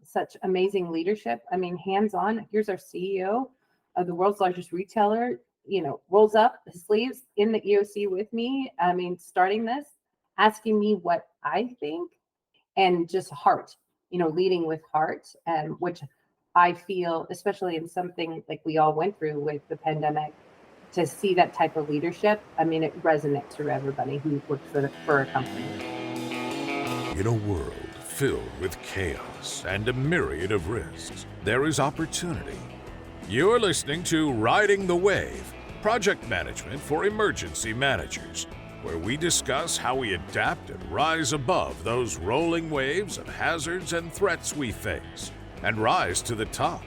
such amazing leadership. I mean, hands-on. Here's our CEO of the world's largest retailer, rolls up his sleeves in the EOC with me. I mean, starting this, asking me what I think, and just heart, leading with heart, which I feel, especially in something like we all went through with the pandemic, to see that type of leadership. I mean, it resonates through everybody who works for a company. In a world filled with chaos and a myriad of risks, there is opportunity. You're listening to Riding the Wave, project management for emergency managers, where we discuss how we adapt and rise above those rolling waves of hazards and threats we face, and rise to the top.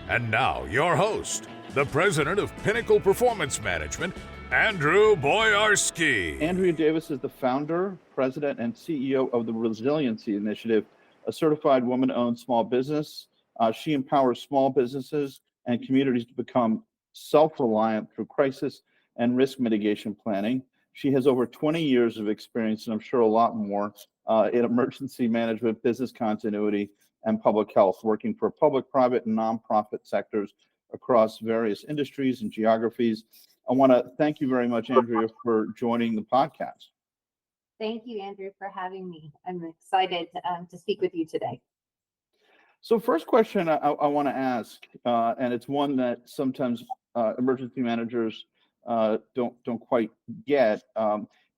And now, your host, the president of Pinnacle Performance Management, Andrew Boyarsky. Andrea Davis is the founder, president, and CEO of the Resiliency Initiative, a certified woman-owned small business. She empowers small businesses and communities to become self-reliant through crisis and risk mitigation planning. She has over 20 years of experience, and I'm sure a lot more, in emergency management, business continuity, and public health, working for public, private, and nonprofit sectors across various industries and geographies. I want to thank you very much, Andrea, for joining the podcast. Thank you, Andrew, for having me. I'm excited to speak with you today. So first question I want to ask, and it's one that sometimes emergency managers don't quite get,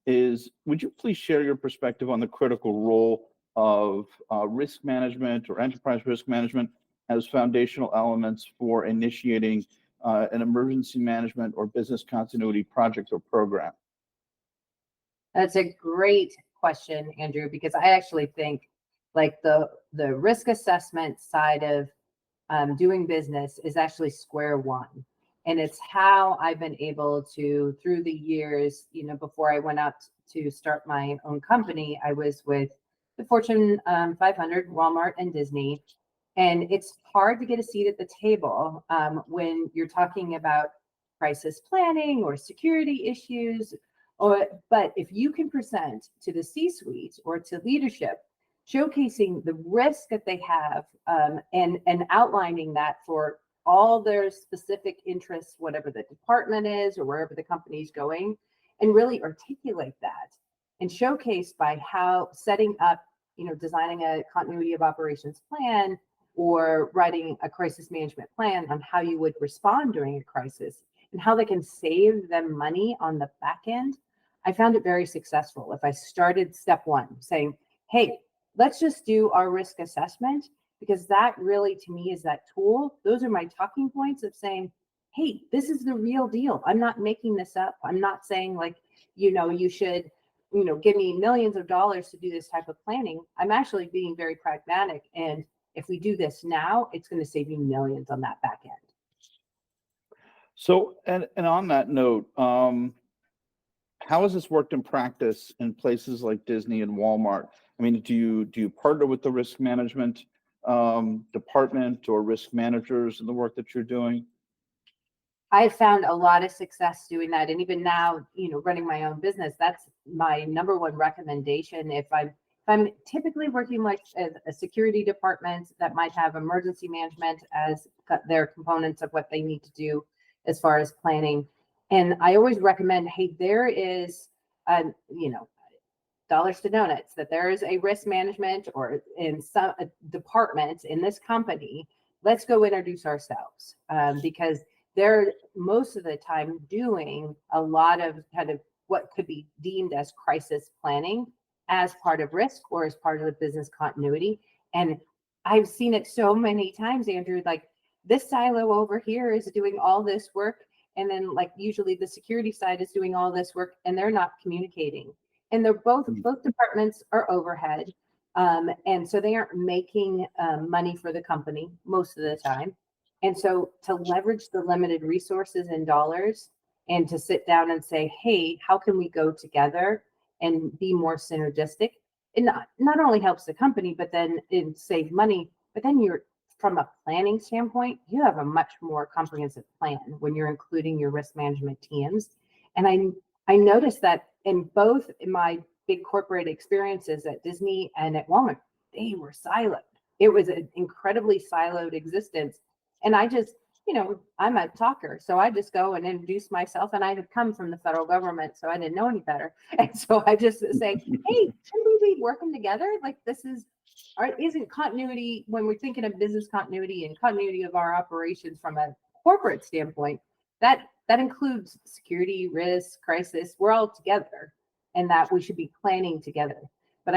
is would you please share your perspective on the critical role of risk management or enterprise risk management as foundational elements for initiating an emergency management or business continuity project or program? That's a great question, Andrew, because I actually think like the risk assessment side of doing business is actually square one. And it's how I've been able to, through the years, before I went out to start my own company, I was with the Fortune 500, Walmart, and Disney. And it's hard to get a seat at the table when you're talking about crisis planning or security issues. But if you can present to the C-suite or to leadership, showcasing the risk that they have and outlining that for all their specific interests, whatever the department is or wherever the company is going, and really articulate that and showcase by how setting up, designing a continuity of operations plan or writing a crisis management plan on how you would respond during a crisis and how they can save them money on the back end. I found it very successful. If I started step one saying, hey, let's just do our risk assessment, because that really, to me, is that tool. Those are my talking points of saying, hey, this is the real deal. I'm not making this up. I'm not saying like, you should, give me millions of dollars to do this type of planning. I'm actually being very pragmatic. And if we do this now, it's going to save you millions on that back end. So, and on that note, how has this worked in practice in places like Disney and Walmart? I mean, do you partner with the risk management department or risk managers in the work that you're doing? I've found a lot of success doing that. And even now, running my own business, that's my number one recommendation. If I'm typically working like a security department that might have emergency management as their components of what they need to do as far as planning. And I always recommend, hey, there is, dollars to donuts, that there is a risk management or in some department in this company. Let's go introduce ourselves because they're most of the time doing a lot of kind of what could be deemed as crisis planning as part of risk or as part of the business continuity. And I've seen it so many times, Andrew, like this silo over here is doing all this work. And then like usually the security side is doing all this work and they're not communicating. And they're both departments are overhead. And so they aren't making money for the company most of the time. And so to leverage the limited resources and dollars and to sit down and say, hey, how can we go together and be more synergistic? It not only helps the company, but then it saves money, but then you're from a planning standpoint, you have a much more comprehensive plan when you're including your risk management teams. And I noticed that in both my big corporate experiences at Disney and at Walmart, they were siloed. it was an incredibly siloed existence. And I just, I'm a talker. So I just go and introduce myself. And I had come from the federal government, so I didn't know any better. And so I just say, hey, shouldn't we be working together? Like isn't continuity, when we're thinking of business continuity and continuity of our operations from a corporate standpoint, that includes security, risk, crisis, we're all together, and that we should be planning together. But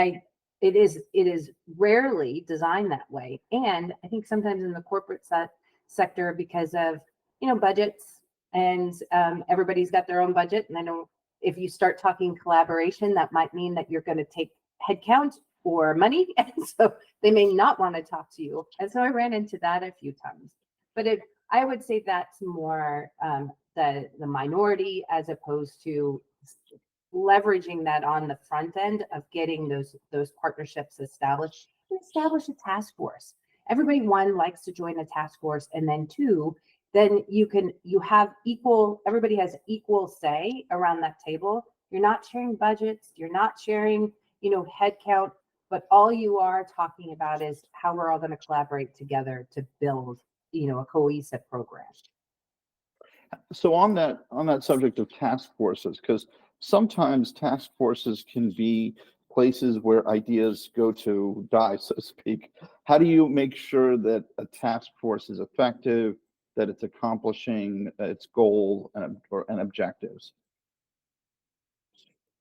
it is rarely designed that way. And I think sometimes in the corporate sector, because of, budgets, and everybody's got their own budget. And I know if you start talking collaboration, that might mean that you're going to take headcount or money. And so they may not want to talk to you. And so I ran into that a few times. But I would say that's more the minority, as opposed to leveraging that on the front end of getting those partnerships established. And establish a task force. Everybody, one, likes to join a task force, and then two, then everybody has equal say around that table. You're not sharing budgets, you're not sharing, head count, but all you are talking about is how we're all going to collaborate together to build, a cohesive program. So on that subject of task forces, because sometimes task forces can be places where ideas go to die, so to speak. How do you make sure that a task force is effective, that it's accomplishing its goal and objectives?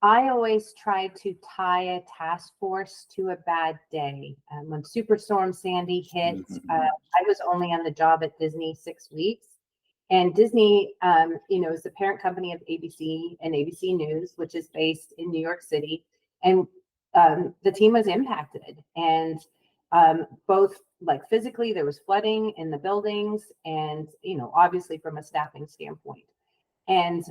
I always try to tie a task force to a bad day. When Superstorm Sandy hit, I was only on the job at Disney 6 weeks. And Disney, is the parent company of ABC and ABC News, which is based in New York City. And the team was impacted. And both like physically, there was flooding in the buildings, and, obviously from a staffing standpoint. And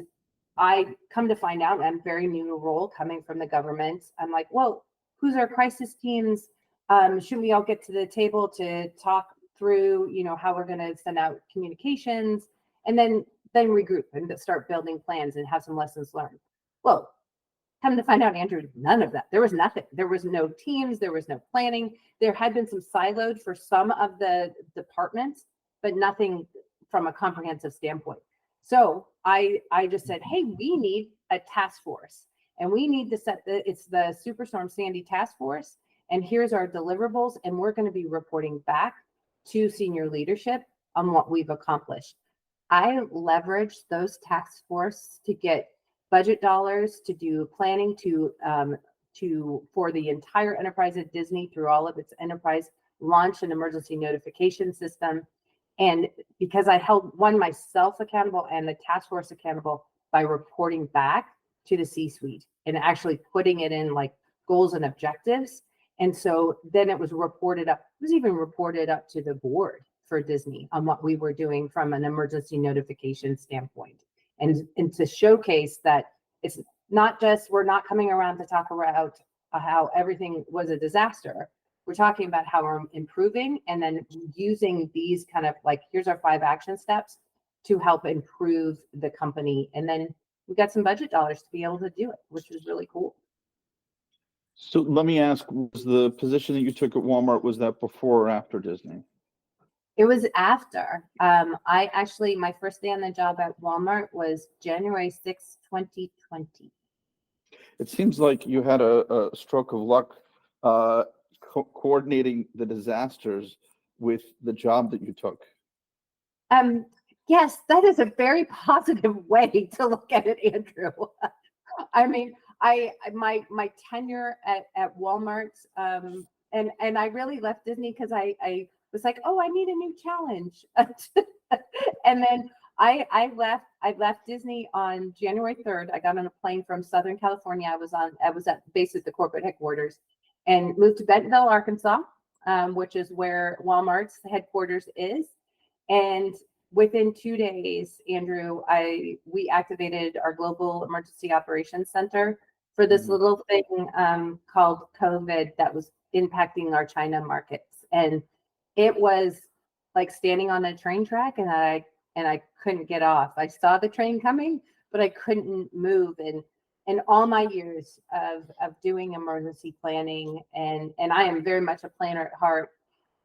I come to find out, I'm very new role coming from the government. I'm like, well, who's our crisis teams? Shouldn't we all get to the table to talk through, how we're going to send out communications, and then regroup and start building plans and have some lessons learned? Well, come to find out, Andrew, none of that. There was nothing. There was no teams. There was no planning. There had been some siloed for some of the departments, but nothing from a comprehensive standpoint. So I just said, hey, we need a task force, and we need to it's the Superstorm Sandy task force. And here's our deliverables. And we're going to be reporting back to senior leadership on what we've accomplished. I leveraged those task force to get budget dollars to do planning for the entire enterprise at Disney through all of its enterprise, launch an emergency notification system. And because I held myself accountable and the task force accountable by reporting back to the C-suite and actually putting it in like goals and objectives. And so then it was reported up. It was even reported up to the board for Disney on what we were doing from an emergency notification standpoint. And to showcase that it's not just, we're not coming around to talk about how everything was a disaster. We're talking about how we're improving, and then using these kind of like, here's our 5 action steps to help improve the company. And then we got some budget dollars to be able to do it, which was really cool. So let me ask, was the position that you took at Walmart, was that before or after Disney? It was after. My first day on the job at Walmart was January 6, 2020. It seems like you had a stroke of luck coordinating the disasters with the job that you took. Yes, that is a very positive way to look at it, Andrew. I mean, my tenure at Walmart, and I really left Disney because I was like, oh, I need a new challenge. And then I left Disney on January 3rd. I got on a plane from Southern California. I was at basically the corporate headquarters, and moved to Bentonville, Arkansas, which is where Walmart's headquarters is. And within 2 days, Andrew, we activated our Global Emergency Operations Center for this little thing called COVID that was impacting our China markets. And it was like standing on a train track, and I couldn't get off. I saw the train coming, but I couldn't move. And all my years of doing emergency planning, and I am very much a planner at heart,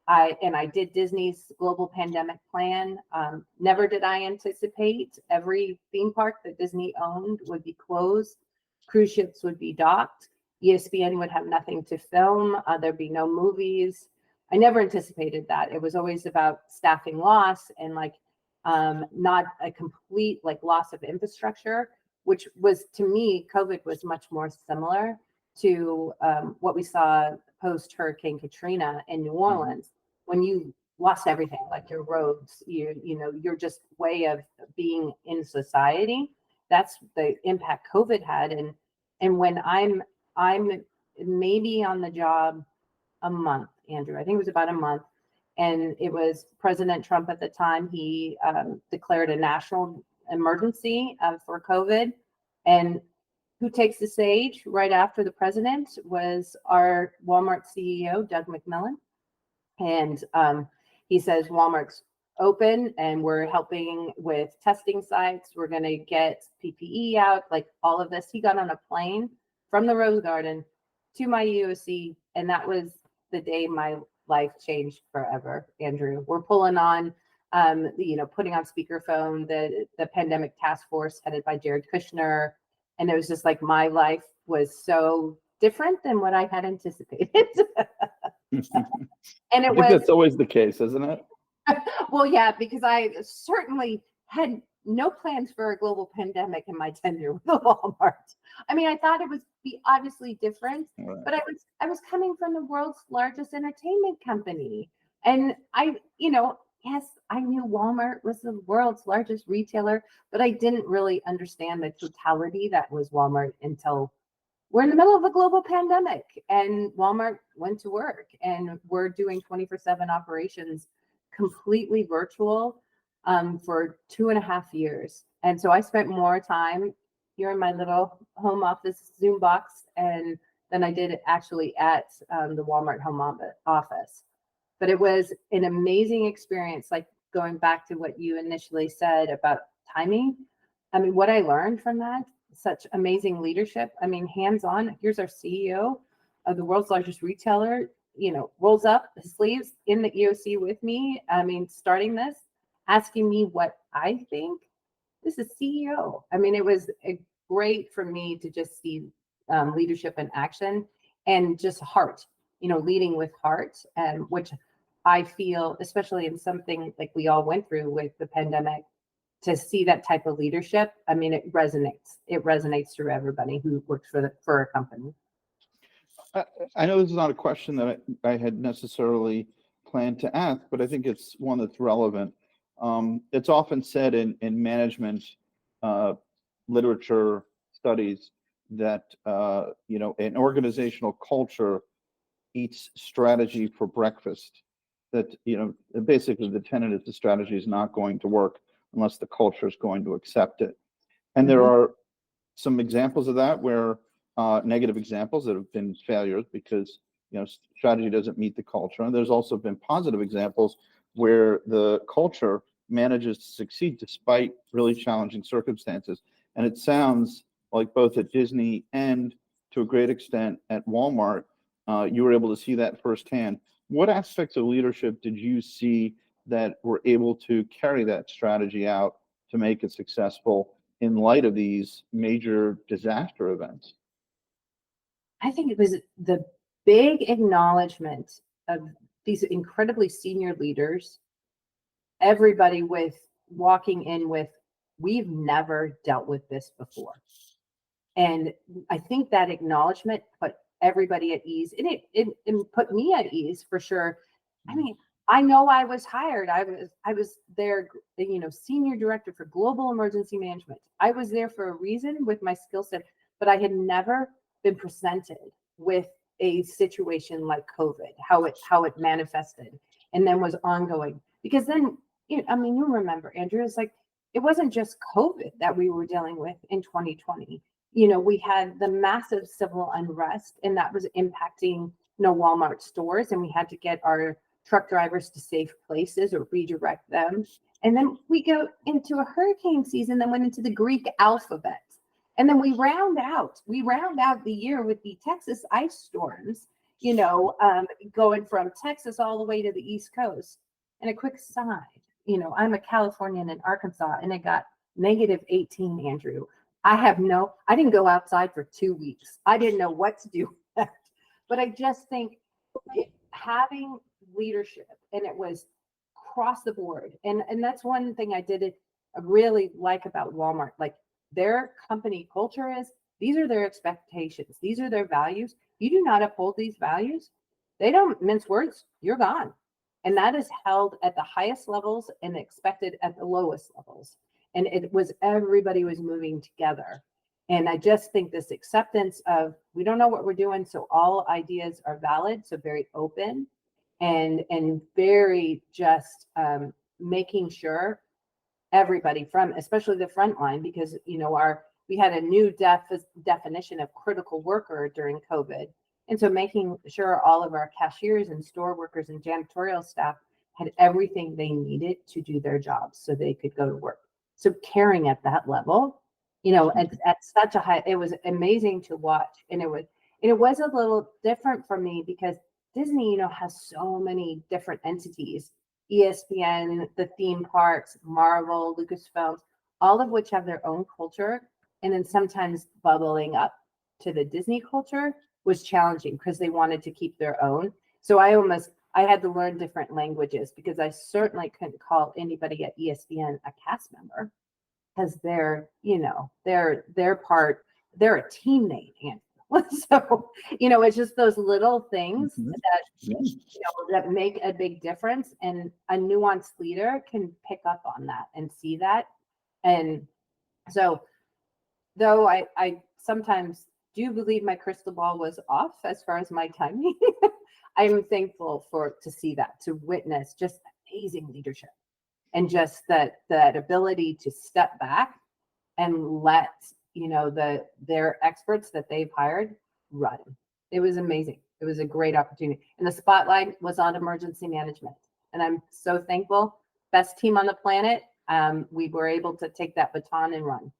I did Disney's global pandemic plan. Never did I anticipate every theme park that Disney owned would be closed. Cruise ships would be docked. ESPN would have nothing to film. There'd be no movies. I never anticipated that. It was always about staffing loss and not a complete loss of infrastructure, which was, to me, COVID was much more similar to what we saw post Hurricane Katrina in New Orleans, when you lost everything, like your roads, your just way of being in society. That's the impact COVID had. And when I'm maybe on the job a month, Andrew, I think it was about a month. And it was President Trump at the time. He declared a national emergency for COVID. And who takes the stage right after the president was our Walmart CEO, Doug McMillon. And he says, Walmart's open and we're helping with testing sites. We're going to get PPE out, all of this. He got on a plane from the Rose Garden to my UOC. And that was the day my life changed forever, Andrew. We're pulling on, putting on speakerphone, the pandemic task force headed by Jared Kushner. And it was just my life was so different than what I had anticipated. And I think that's always the case, isn't it? Well, yeah, because I certainly had no plans for a global pandemic in my tenure with Walmart. I mean, I thought it would be obviously different, right. But I was coming from the world's largest entertainment company. And yes, I knew Walmart was the world's largest retailer, but I didn't really understand the totality that was Walmart until we're in the middle of a global pandemic and Walmart went to work and we're doing 24/7 operations completely virtual for 2.5 years. And so I spent more time here in my little home office Zoom box than I did actually at the Walmart home office. But it was an amazing experience, going back to what you initially said about timing. I mean, what I learned from that, such amazing leadership. I mean, hands-on. Here's our CEO of the world's largest retailer, rolls up his sleeves in the EOC with me. I mean, starting this, asking me what I think. This is CEO. I mean, it was great for me to just see leadership in action and just heart, leading with heart, which I feel, especially in something like we all went through with the pandemic, to see that type of leadership. I mean, it resonates. It resonates through everybody who works for a company. I know this is not a question that I had necessarily planned to ask, but I think it's one that's relevant. It's often said in management literature studies that an organizational culture eats strategy for breakfast. That basically the tenet is the strategy is not going to work unless the culture is going to accept it. And there are some examples of that where negative examples that have been failures because strategy doesn't meet the culture. And there's also been positive examples where the culture manages to succeed despite really challenging circumstances. And it sounds like both at Disney and to a great extent at Walmart, you were able to see that firsthand. What aspects of leadership did you see that were able to carry that strategy out to make it successful in light of these major disaster events? I think it was the big acknowledgement of these incredibly senior leaders, everybody walking in with, we've never dealt with this before. And I think that acknowledgement put everybody at ease, and it put me at ease for sure. I mean, I know I was hired. I was their senior director for global emergency management. I was there for a reason with my skill set, but I had never been presented with a situation like COVID, how it manifested and then was ongoing. Because then, you remember, Andrew, it's it wasn't just COVID that we were dealing with in 2020. We had the massive civil unrest, and that was impacting Walmart stores, and we had to get our truck drivers to safe places or redirect them. And then we go into a hurricane season that went into the Greek alphabet. And then we round out the year with the Texas ice storms. going from Texas all the way to the East Coast. And a quick side, I'm a Californian in Arkansas, and it got -18, Andrew. I didn't go outside for 2 weeks. I didn't know what to do. But I just think having leadership, and it was across the board. And that's one thing I really like about Walmart. Like, their company culture these are their expectations. These are their values. You do not uphold these values, they don't mince words. You're gone. And that is held at the highest levels and expected at the lowest levels. And everybody was moving together. And I just think this acceptance of, we don't know what we're doing, so all ideas are valid. So very open and very just making sure everybody, from especially the front line, because we had a new definition of critical worker during COVID. And so making sure all of our cashiers and store workers and janitorial staff had everything they needed to do their jobs so they could go to work. So caring at that level, at such a high, it was amazing to watch. And it was a little different for me because Disney, has so many different entities, ESPN, the theme parks, Marvel, Lucasfilms, all of which have their own culture. And then sometimes bubbling up to the Disney culture was challenging because they wanted to keep their own. So I had to learn different languages, because I certainly couldn't call anybody at ESPN a cast member, because they're a teammate. So, it's just those little things that make a big difference, and a nuanced leader can pick up on that and see that. And so, though I sometimes do believe my crystal ball was off as far as my timing, I'm thankful to see that, to witness just amazing leadership, and just that ability to step back and let their experts that they've hired run. It was amazing. It was a great opportunity, and the spotlight was on emergency management, and I'm so thankful. Best team on the planet. We were able to take that baton and run.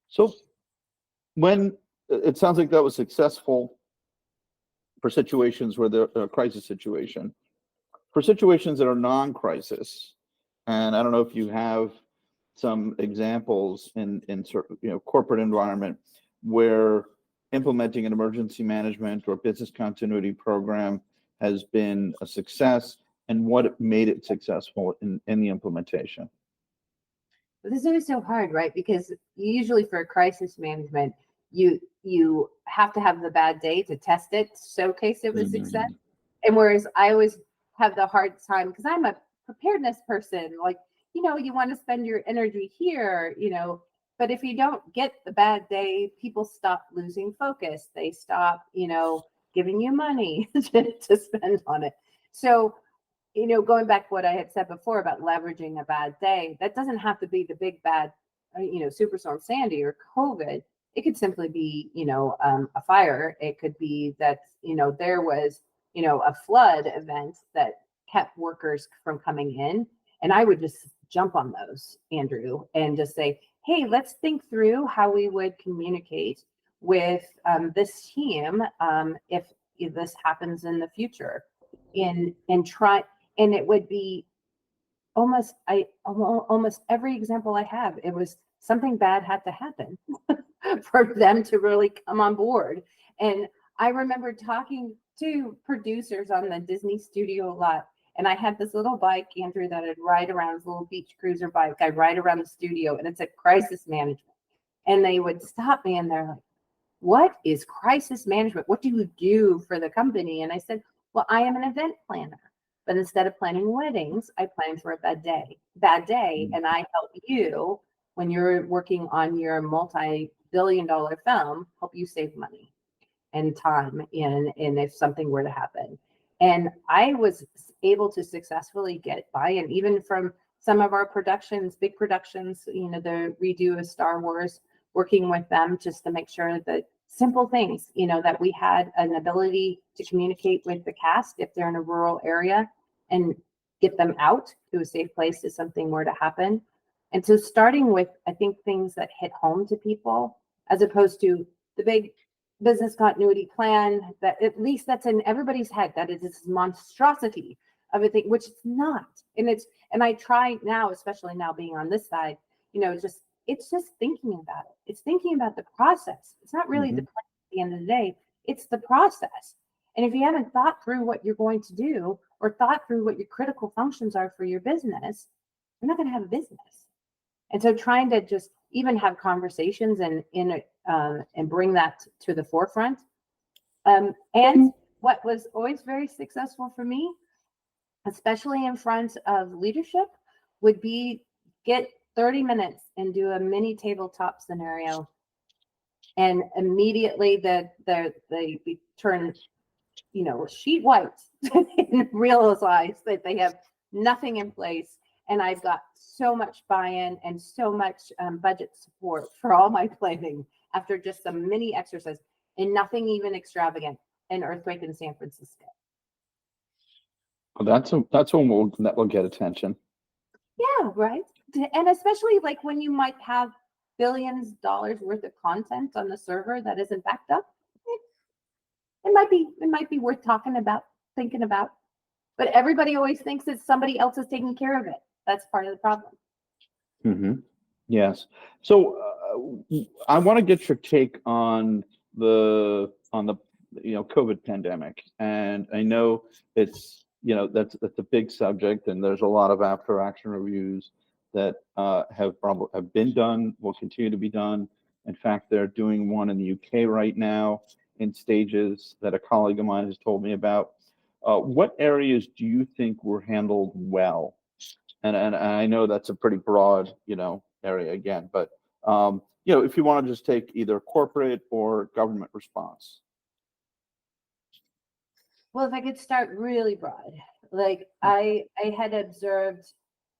So when it sounds like that was successful for situations where they're a crisis situation, for situations that are non-crisis, and I don't know if you have some examples in certain corporate environment where implementing an emergency management or business continuity program has been a success, and what made it successful in the implementation. This is always so hard, right? Because usually for crisis management, you have to have the bad day to test it, showcase it with success. And whereas I always have the hard time, because I'm a preparedness person, like, you want to spend your energy here, but if you don't get the bad day, people stop losing focus. They stop, giving you money to spend on it. So, going back to what I had said before about leveraging a bad day, that doesn't have to be the big bad, Superstorm Sandy or COVID. It could simply be, a fire. It could be that, there was, a flood event that kept workers from coming in. And I would just jump on those, Andrew, and just say, hey, let's think through how we would communicate with this team if this happens in the future, and try. And it would be almost every example I have, it was something bad had to happen for them to really come on board. And I remember talking to producers on the Disney studio lot, and I had this little bike, Andrew, that I'd ride around, this little beach cruiser bike. I'd ride around the studio, and it's a crisis management. And they would stop me, and they're like, what is crisis management? What do you do for the company? And I said, well, I am an event planner. But instead of planning weddings, I plan for a bad day. And I help you, when you're working on your multi-billion-dollar film, help you save money and time and if something were to happen. And I was able to successfully get buy-in, even from some of our productions, big productions, the redo of Star Wars, working with them just to make sure that simple things, that we had an ability to communicate with the cast if they're in a rural area and get them out to a safe place if something were to happen. And so starting with, I think, things that hit home to people, as opposed to the big business continuity plan, that at least that's in everybody's head, that it is this monstrosity of a thing, which it's not. And I try now, especially now being on this side, it's just thinking about it. It's thinking about the process. It's not really the plan at the end of the day. It's the process. And if you haven't thought through what you're going to do or thought through what your critical functions are for your business, you're not going to have a business. And so trying to just even have conversations and bring that to the forefront. And what was always very successful for me, especially in front of leadership, would be get 30 minutes and do a mini tabletop scenario. And immediately they turn, sheet white and realize that they have nothing in place. And I've got so much buy-in and so much budget support for all my planning after just some mini exercise and nothing even extravagant. An earthquake in San Francisco. Well, that's one that will get attention. Yeah, right. And especially like when you might have billions of dollars worth of content on the server that isn't backed up, it might be worth thinking about. But everybody always thinks that somebody else is taking care of it. That's part of the problem. Mm-hmm. Yes. So I want to get your take on the COVID pandemic, and I know it's that's a big subject, and there's a lot of after action reviews that have been done, will continue to be done. In fact, they're doing one in the UK right now in stages that a colleague of mine has told me about. What areas do you think were handled well? And I know that's a pretty broad, area again, but if you want to just take either corporate or government response. Well, if I could start really broad, like I had observed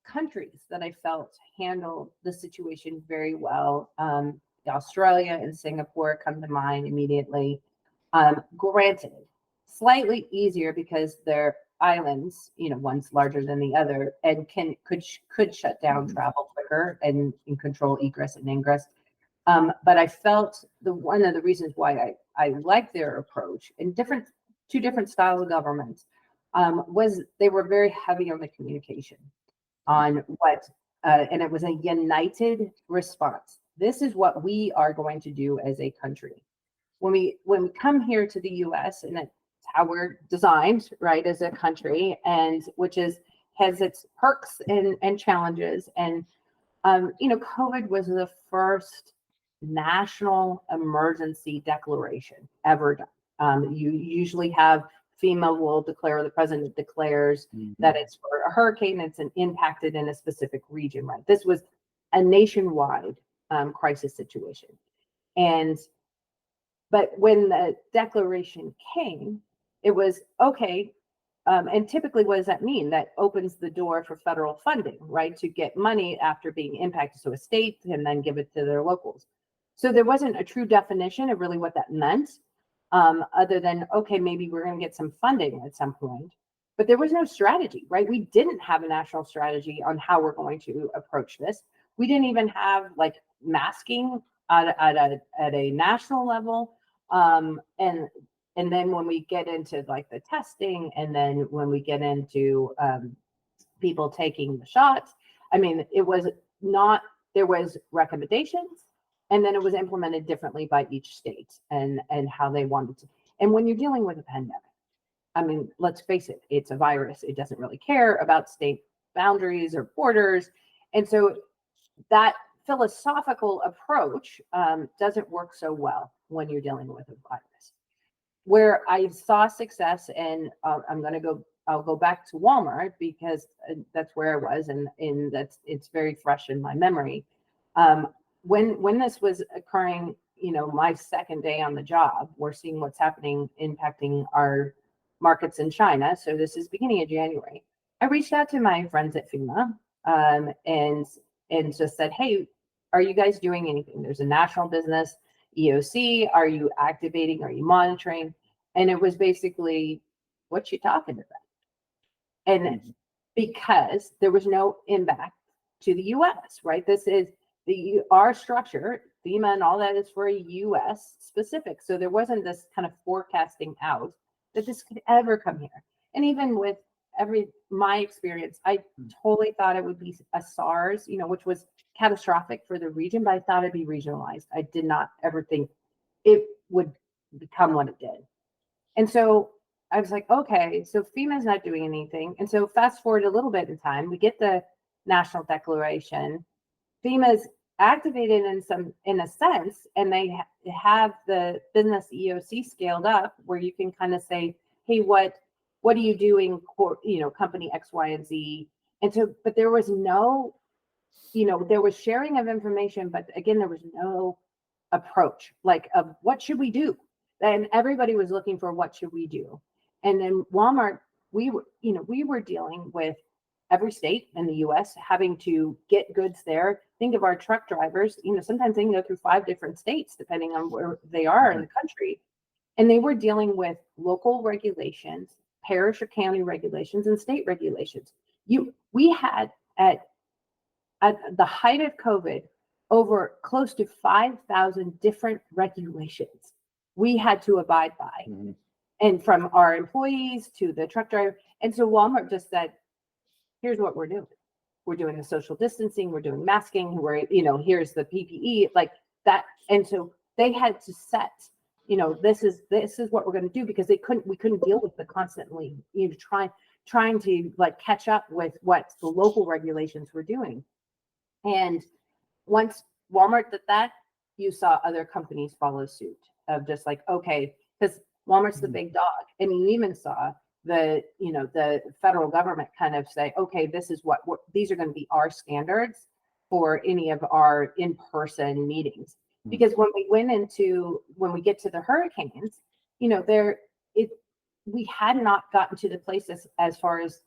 countries that I felt handled the situation very well. Australia and Singapore come to mind immediately. Granted, slightly easier because they're islands, one's larger than the other, and could shut down travel quicker and control egress and ingress. But I felt one of the reasons why I like their approach in two different styles of government was they were very heavy on the communication on and it was a united response. This is what we are going to do as a country. When we come here to the US, and it's how we're designed, right, as a country, and which has its perks and challenges. And COVID was the first national emergency declaration ever done. You usually have FEMA will declare, the president declares that it's for a hurricane, it's impacted in a specific region, right? This was a nationwide crisis situation. But when the declaration came, it was okay. And typically, what does that mean? That opens the door for federal funding, right? To get money after being impacted. So a state can then give it to their locals. So there wasn't a true definition of really what that meant, other than, okay, maybe we're going to get some funding at some point. But there was no strategy, right? We didn't have a national strategy on how we're going to approach this. We didn't even have like masking at a national level. And then when we get into like the testing, and then when we get into people taking the shots, I mean, it was not, there was recommendations, and then it was implemented differently by each state and how they wanted to. And when you're dealing with a pandemic, I mean, let's face it, it's a virus. It doesn't really care about state boundaries or borders. And so that philosophical approach doesn't work so well when you're dealing with a virus. Where I saw success, and I'll go back to Walmart because that's where I was, and it's very fresh in my memory. When this was occurring, my second day on the job, we're seeing what's happening, impacting our markets in China. So this is beginning of January. I reached out to my friends at FEMA and just said, hey, are you guys doing anything? There's a national business EOC. Are you activating? Are you monitoring? And it was basically, what you talking about? And because there was no impact to the US, right? This is our structure FEMA and all that is for a US specific. So there wasn't this kind of forecasting out that this could ever come here. And even with my experience, I totally thought it would be a SARS, which was catastrophic for the region, but I thought it'd be regionalized. I did not ever think it would become what it did. And so I was like, okay, so FEMA's not doing anything. And so fast forward a little bit in time, we get the national declaration. FEMA's activated in a sense, and they have the business EOC scaled up where you can kind of say, hey, what are you doing, company X, Y, and Z? And so, but there was no, there was sharing of information, but again, there was no approach like of what should we do? And everybody was looking for what should we do? And then Walmart, we were dealing with every state in the US having to get goods there. Think of our truck drivers, sometimes they can go through 5 different states depending on where they are in the country. And they were dealing with local regulations, parish or county regulations, and state regulations. We had at the height of COVID over close to 5,000 different regulations we had to abide by. Mm-hmm. And from our employees to the truck driver. And so Walmart just said, here's what we're doing. We're doing the social distancing, we're doing masking, here's the PPE, like that. And so they had to set, this is what we're going to do, because we couldn't deal with the constantly, trying to like catch up with what the local regulations were doing. And once Walmart did that, you saw other companies follow suit of just like, okay, because Walmart's the big dog. And you even saw the federal government kind of say, okay, this is what these are going to be our standards for any of our in-person meetings. Because when we get to the hurricanes, we had not gotten to the places as far as,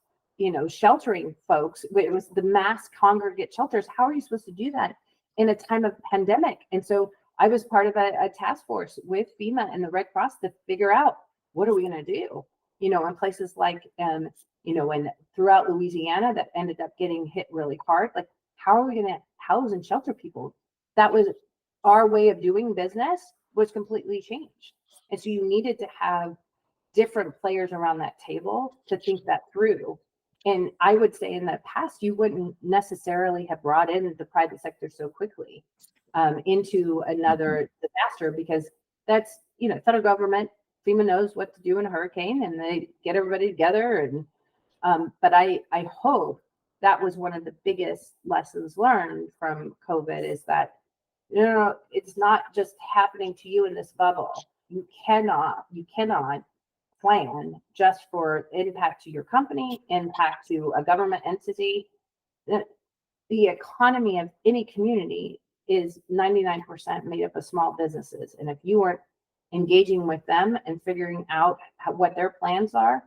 sheltering folks. It was the mass congregate shelters. How are you supposed to do that in a time of pandemic? And so I was part of a task force with FEMA and the Red Cross to figure out, what are we going to do? In places like, and throughout Louisiana that ended up getting hit really hard. Like, how are we going to house and shelter people? That was our way of doing business was completely changed. And so you needed to have different players around that table to think that through. And I would say in the past, you wouldn't necessarily have brought in the private sector so quickly into another disaster, because that's, federal government, FEMA knows what to do in a hurricane and they get everybody together. And but I hope that was one of the biggest lessons learned from COVID, is that it's not just happening to you in this bubble. You cannot plan just for impact to your company, impact to a government entity. The economy of any community is 99% made up of small businesses. And if you aren't engaging with them and figuring out what their plans are,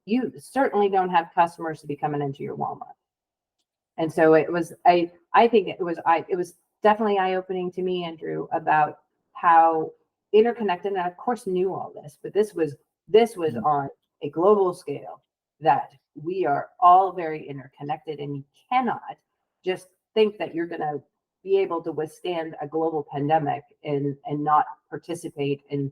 you certainly don't have customers to be coming into your Walmart. And so it was, I think it was definitely eye-opening to me, Andrew, about how interconnected, and I of course knew all this, but this was on a global scale, that we are all very interconnected, and you cannot just think that you're going to be able to withstand a global pandemic and not participate and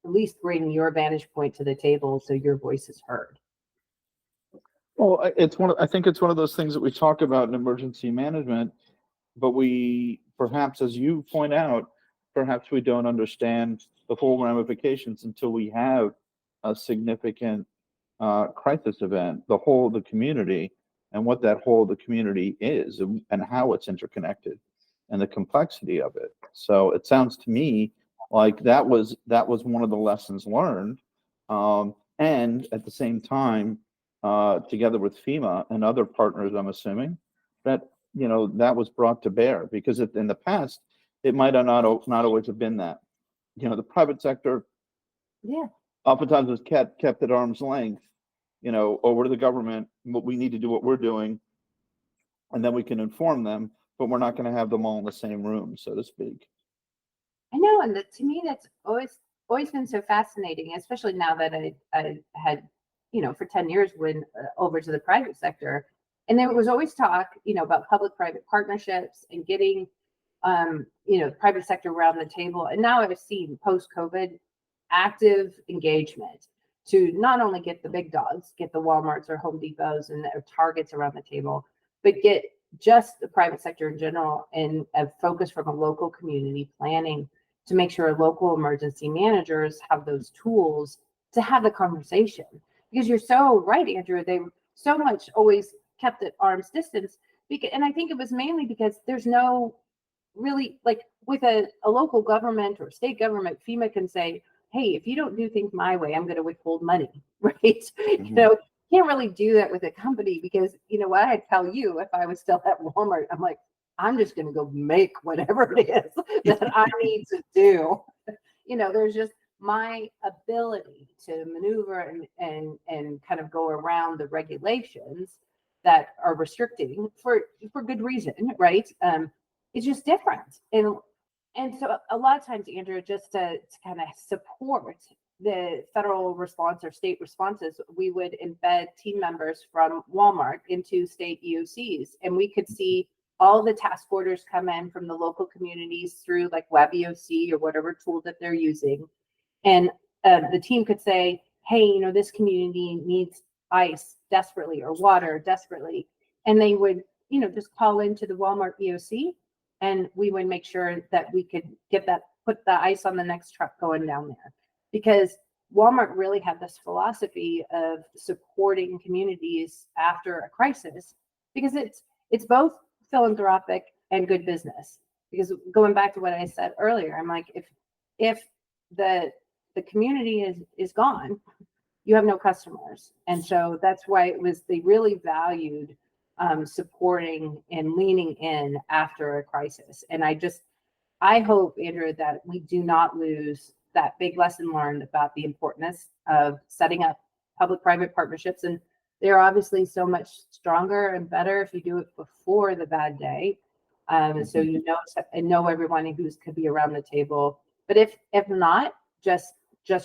at least bring your vantage point to the table so your voice is heard. Well, I think it's one of those things that we talk about in emergency management, but we perhaps, as you point out, perhaps we don't understand the full ramifications until we have a significant crisis event, the community, and what that whole the community is, and how it's interconnected, and the complexity of it. So it sounds to me like that was one of the lessons learned, and at the same time, together with FEMA and other partners, I'm assuming that that was brought to bear, because in the past it might have not always have been that. The private sector, oftentimes was kept at arm's length, over to the government. But we need to do what we're doing, and then we can inform them, but we're not going to have them all in the same room, so to speak. I know, and to me, that's always been so fascinating, especially now that I had, for 10 years went over to the private sector, And there was always talk, about public-private partnerships and getting, private sector around the table. And now I've seen post-COVID active engagement to not only get the big dogs, get the Walmarts or Home Depots and their Targets around the table, but get just the private sector in general and a focus from a local community planning to make sure local emergency managers have those tools to have the conversation. Because you're so right, Andrew, they so much always kept at arm's distance. And I think it was mainly because there's no really, like with a local government or state government, FEMA can say, hey, if you don't do things my way, I'm going to withhold money, right? Mm-hmm. Can't really do that with a company because, what I'd tell you if I was still at Walmart, I'm like, I'm just going to go make whatever it is that I need to do. There's just my ability to maneuver and kind of go around the regulations that are restricting for good reason, right? It's just different. And so a lot of times, Andrew, just to kind of support the federal response or state responses, we would embed team members from Walmart into state EOCs, and we could see all the task orders come in from the local communities through like Web EOC or whatever tool that they're using. And the team could say, hey, this community needs ice desperately or water desperately. And they would, just call into the Walmart EOC, and we would make sure that we could put the ice on the next truck going down there. Because Walmart really had this philosophy of supporting communities after a crisis, because it's both philanthropic and good business. Because going back to what I said earlier, I'm like, if the community is gone, you have no customers. And so that's why they really valued supporting and leaning in after a crisis. And I hope, Andrew, that we do not lose that big lesson learned about the importance of setting up public-private partnerships. And they're obviously so much stronger and better if you do it before the bad day. So know everyone who could be around the table. But if not, just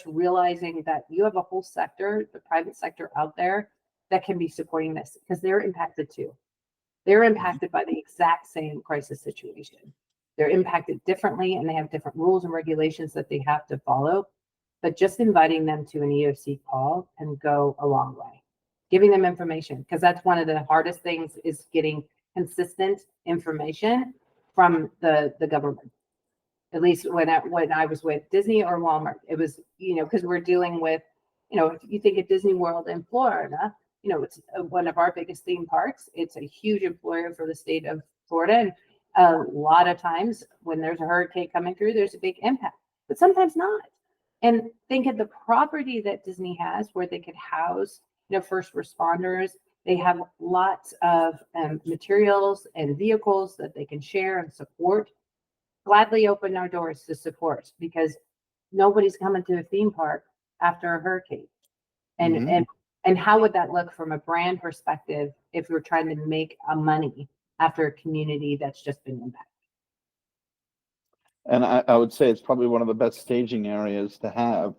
realizing that you have a whole sector, the private sector out there that can be supporting this, because they're impacted too. They're impacted by the exact same crisis situation. They're impacted differently, and they have different rules and regulations that they have to follow. But just inviting them to an EOC call can go a long way. Giving them information, because that's one of the hardest things, is getting consistent information from the government. At least when I was with Disney or Walmart, it was, because we're dealing with, if you think of Disney World in Florida, it's one of our biggest theme parks. It's a huge employer for the state of Florida. And a lot of times when there's a hurricane coming through, there's a big impact, but sometimes not. And think of the property that Disney has where they could house, first responders. They have lots of materials and vehicles that they can share and support. Gladly open our doors to support, because nobody's coming to a theme park after a hurricane. And how would that look from a brand perspective if we're trying to make money after a community that's just been impacted? And I would say it's probably one of the best staging areas to have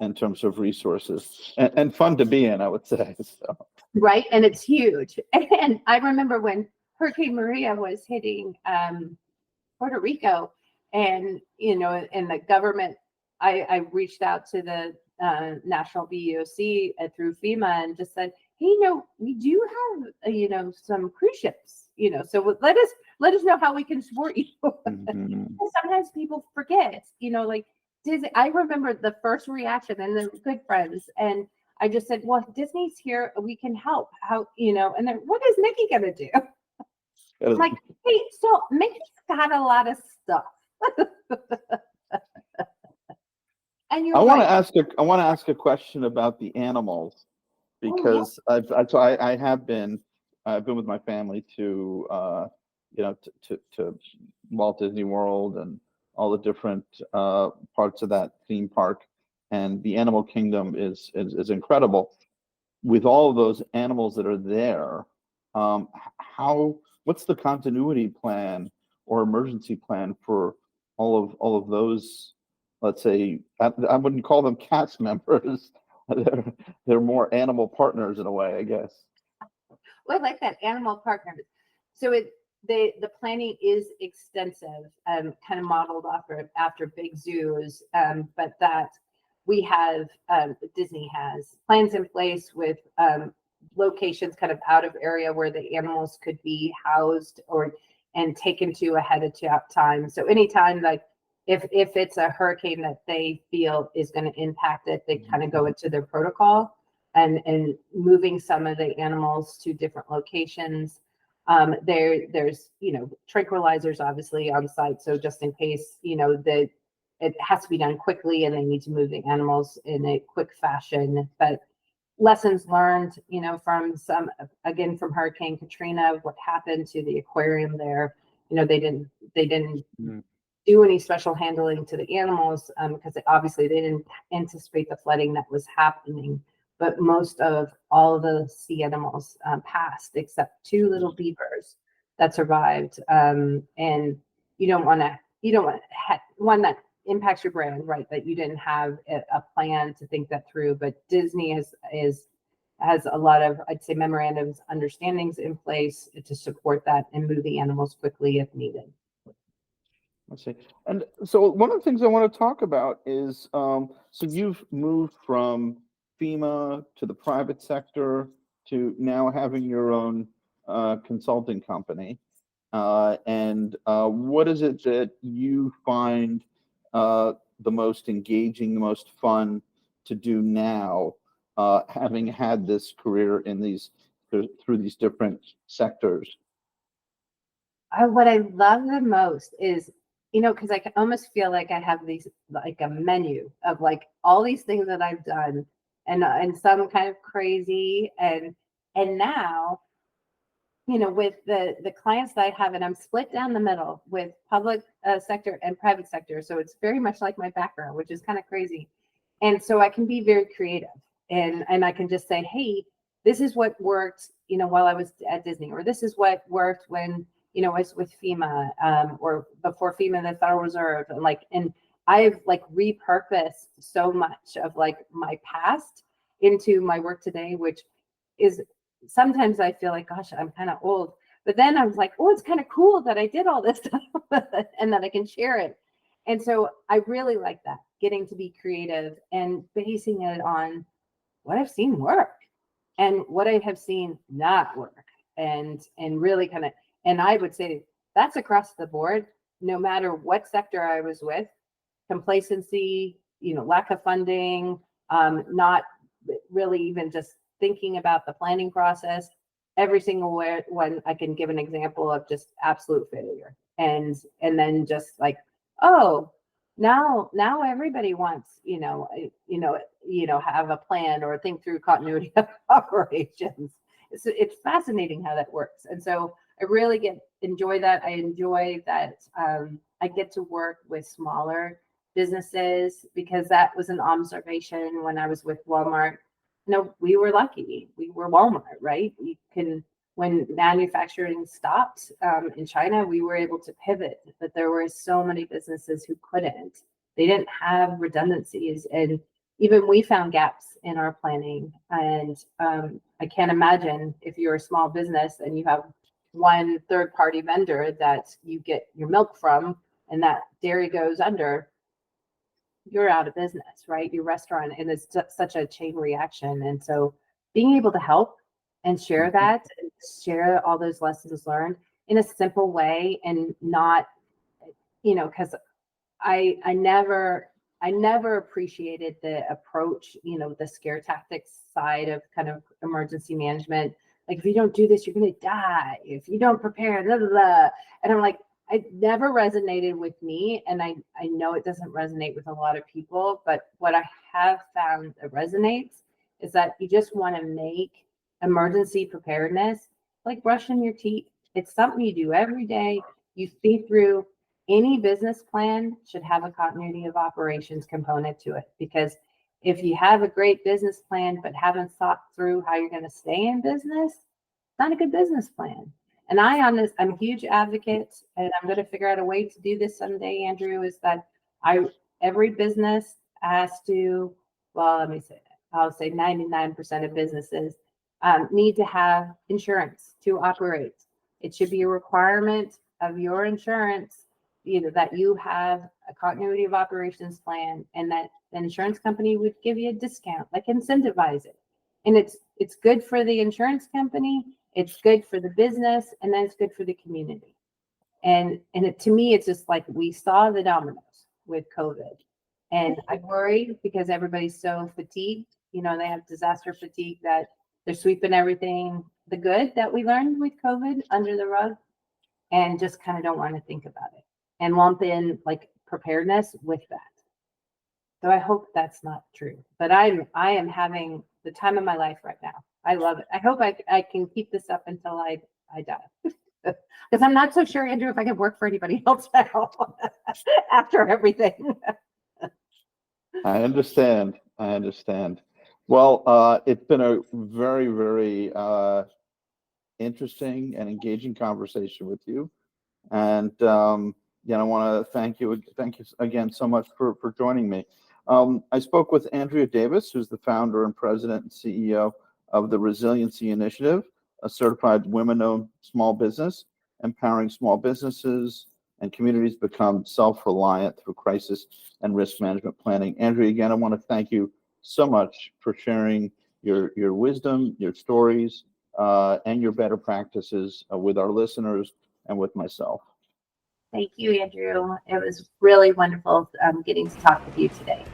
in terms of resources, and fun to be in, I would say. So. Right, and it's huge. And I remember when Hurricane Maria was hitting Puerto Rico, and and the government, I reached out to the national BEOC through FEMA and just said, hey, we do have some cruise ships, so let us know how we can support you. Mm-hmm. Sometimes people forget, like Disney. I remember the first reaction, and they're good friends, and I just said, well, Disney's here, we can help. How, and then what is Mickey gonna do? I'm like, hey, so Mickey's got a lot of stuff. And I want to ask a question about the animals, because I've been with my family to to Walt Disney World and all the different parts of that theme park, and the animal kingdom is incredible. With all of those animals that are there, what's the continuity plan or emergency plan for all of those? Let's say I wouldn't call them cast members. They're more animal partners in a way, I guess. I like that, animal partners. So the planning is extensive, kind of modeled after big zoos, but that we have, Disney has plans in place with locations kind of out of area where the animals could be housed and taken to ahead of time. So anytime, like if it's a hurricane that they feel is going to impact it, they kind of go into their protocol and moving some of the animals to different locations. There's tranquilizers obviously on site, so just in case that it has to be done quickly and they need to move the animals in a quick fashion. But lessons learned, from from Hurricane Katrina, what happened to the aquarium there. They didn't do any special handling to the animals, because obviously they didn't anticipate the flooding that was happening. But most of all the sea animals passed, except two little beavers that survived. And you don't want to one that impacts your brand, right? That you didn't have a plan to think that through. But Disney has a lot of, I'd say, memorandums, understandings in place to support that and move the animals quickly if needed. I see. And so one of the things I want to talk about is, so you've moved from FEMA to the private sector to now having your own consulting company. And what is it that you find the most engaging, the most fun to do now, having had this career in through these different sectors? What I love the most is, because I can almost feel like I have these, like a menu of like all these things that I've done, and some kind of crazy, and now, with the clients that I have, and I'm split down the middle with public sector and private sector, so it's very much like my background, which is kind of crazy, and so I can be very creative, and I can just say, hey, this is what worked, while I was at Disney, or this is what worked when I was with FEMA, or before FEMA, the Federal Reserve, and I've like repurposed so much of like my past into my work today, which is sometimes I feel like, gosh, I'm kind of old. But then I was like, oh, it's kind of cool that I did all this stuff and that I can share it. And so I really like that, getting to be creative and basing it on what I've seen work and what I have seen not work. And really kind of, and I would say that's across the board, no matter what sector I was with. Complacency, lack of funding, not really even just thinking about the planning process. Every single one, I can give an example of just absolute failure, and then just like, oh, now everybody wants, have a plan or think through continuity of operations. It's fascinating how that works, and so I really enjoy that. I enjoy that I get to work with smaller businesses, because that was an observation when I was with Walmart. We were lucky. We were Walmart, right? When manufacturing stopped in China, we were able to pivot, but there were so many businesses who couldn't. They didn't have redundancies, and even we found gaps in our planning. And I can't imagine if you're a small business and you have one third-party vendor that you get your milk from, and that dairy goes under, you're out of business, right? Your restaurant, and it's such a chain reaction. And so being able to help and share that, and share all those lessons learned in a simple way, and not, because I never appreciated the approach, the scare tactics side of kind of emergency management. Like, if you don't do this, you're going to die. If you don't prepare, blah, blah, blah. And I'm like, it never resonated with me. And I know it doesn't resonate with a lot of people, but what I have found that resonates is that you just want to make emergency preparedness like brushing your teeth. It's something you do every day. You think through. Any business plan should have a continuity of operations component to it, because if you have a great business plan but haven't thought through how you're going to stay in business, it's not a good business plan. And I'm a huge advocate, and I'm going to figure out a way to do this someday, Andrew, is that every business has to, well, let me say, I'll say 99% of businesses need to have insurance to operate. It should be a requirement of your insurance, either that you have a continuity of operations plan and that the insurance company would give you a discount, like incentivize it. And it's good for the insurance company, it's good for the business, and then it's good for the community. And to me, it's just like we saw the dominoes with COVID. And I worry because everybody's so fatigued. They have disaster fatigue that they're sweeping everything, the good that we learned with COVID under the rug, and just kind of don't want to think about it and lump in like preparedness with that. So I hope that's not true, but I am having the time of my life right now. I love it. I hope I can keep this up until I die. Because I'm not so sure, Andrew, if I can work for anybody else now after everything. I understand. Well, it's been a very, very interesting and engaging conversation with you. And I want to thank you again so much for joining me. I spoke with Andrea Davis, who's the founder and president and CEO of the Resiliency Initiative, a certified women-owned small business, empowering small businesses and communities become self-reliant through crisis and risk management planning. Andrea, again, I want to thank you so much for sharing your wisdom, your stories, and your better practices with our listeners and with myself. Thank you, Andrew. It was really wonderful getting to talk with you today.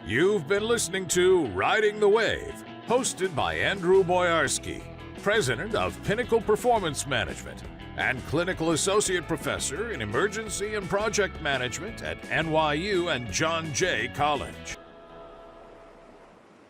You've been listening to Riding the Wave, hosted by Andrew Boyarsky, president of Pinnacle Performance Management and clinical associate professor in emergency and project management at NYU and John Jay College.